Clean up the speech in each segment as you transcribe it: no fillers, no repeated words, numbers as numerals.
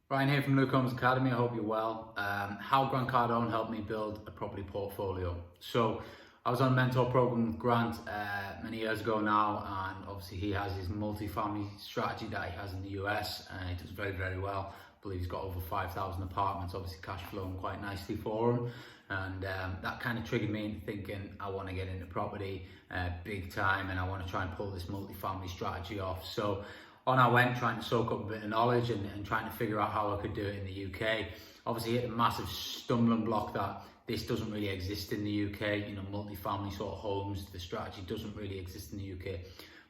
Ryan here from Luke Holmes Academy. I hope you're well. How Grant Cardone helped me build a property portfolio. So I was on a mentor program with Grant many years ago now, and obviously he has his multi-family strategy that he has in the US, and he does very, very well. I believe he's got over 5,000 apartments, obviously cash flowing quite nicely for him. And that kind of triggered me into thinking I want to get into property big time, and I want to try and pull this multi-family strategy off. So on I went, trying to soak up a bit of knowledge and trying to figure out how I could do it in the UK. Obviously hit a massive stumbling block that this doesn't really exist in the UK, multi-family sort of homes. The strategy doesn't really exist in the UK.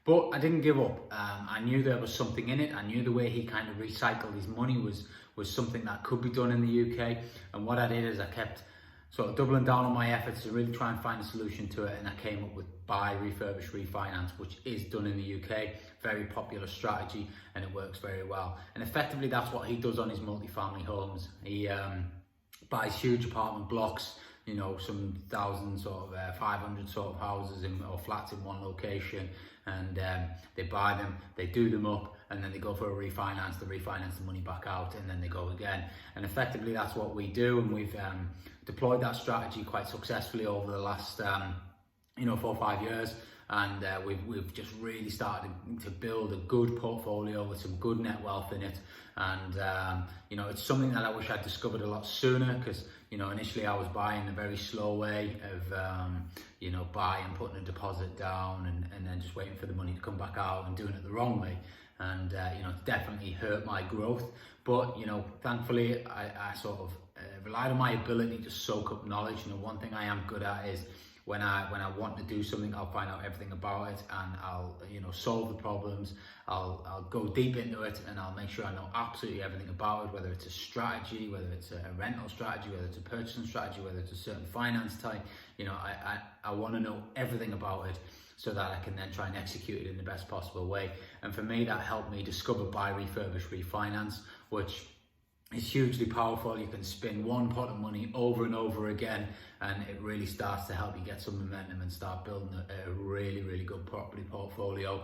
But I didn't give up. I knew there was something in it. I knew the way he kind of recycled his money was something that could be done in the UK. And what I did is I kept sort of doubling down on my efforts to really try and find a solution to it, and I came up with buy, refurbish, refinance, which is done in the UK. Very popular strategy, and it works very well. And effectively that's what he does on his multi-family homes. He buys huge apartment blocks, some 1,000 sort of 500 sort of houses or flats in one location, and they buy them, they do them up, and then they go for a refinance, they refinance the money back out, and then they go again. And effectively that's what we do, and we've deployed that strategy quite successfully over the last 4 or 5 years, and we've just really started to build a good portfolio with some good net wealth in it. And it's something that I wish I'd discovered a lot sooner, because initially I was buying a very slow way of buying, putting a deposit down, and then just waiting for the money to come back out, and doing it the wrong way. And it's definitely hurt my growth. But thankfully I sort of relied on my ability to soak up knowledge. One thing I am good at is when I want to do something, I'll find out everything about it, and I'll solve the problems. I'll go deep into it, and I'll make sure I know absolutely everything about it, whether it's a strategy, whether it's a rental strategy, whether it's a purchasing strategy, whether it's a certain finance type. I want to know everything about it, so that I can then try and execute it in the best possible way. And for me, that helped me discover buy, refurbish, refinance, which is hugely powerful. You can spin one pot of money over and over again, and it really starts to help you get some momentum and start building a really, really good property portfolio.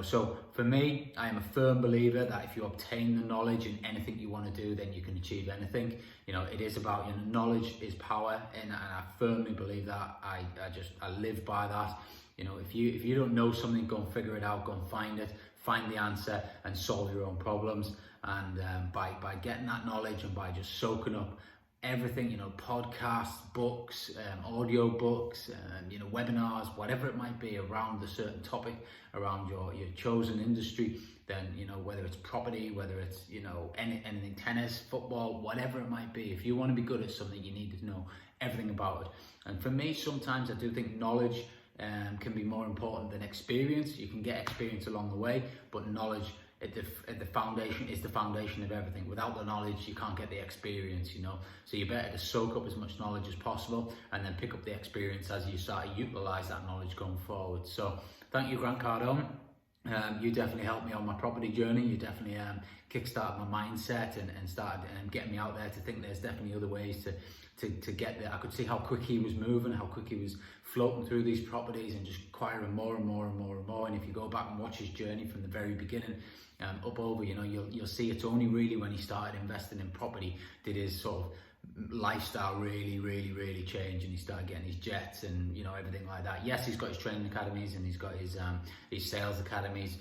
So for me, I am a firm believer that if you obtain the knowledge in anything you want to do, then you can achieve anything. It is about, knowledge is power, and I firmly believe that. I live by that. If you don't know something, go and figure it out, go and find it, find the answer, and solve your own problems. And by getting that knowledge, and by just soaking up everything, podcasts, books, audio books, webinars, whatever it might be around a certain topic, around your chosen industry, then whether it's property, whether it's anything, tennis, football, whatever it might be. If you want to be good at something, you need to know everything about it. And for me, sometimes I do think knowledge can be more important than experience. You can get experience along the way, but knowledge at the foundation is the foundation of everything. Without the knowledge, you can't get the experience, So you better to soak up as much knowledge as possible, and then pick up the experience as you start to utilize that knowledge going forward. So thank you, Grant Cardone. You definitely helped me on my property journey. You definitely kickstarted my mindset and started getting me out there to think there's definitely other ways to get there. I could see how quick he was moving, how quick he was floating through these properties and just acquiring more and more and more and more. And if you go back and watch his journey from the very beginning up over, you'll see it's only really when he started investing in property did his sort of lifestyle really, really, really change, and he started getting his jets and everything like that. Yes, he's got his training academies and he's got his sales academies,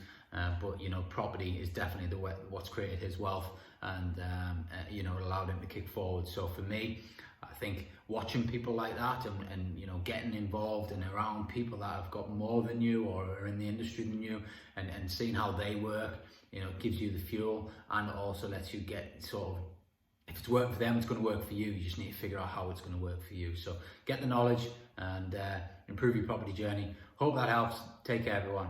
but property is definitely what's created his wealth, and it allowed him to kick forward. So for me, I think watching people like that and getting involved and around people that have got more than you or are in the industry than you, and seeing how they work, gives you the fuel, and also lets you get sort of, if it's worked for them, it's going to work for you. You just need to figure out how it's going to work for you. So get the knowledge and improve your property journey. Hope that helps. Take care, everyone.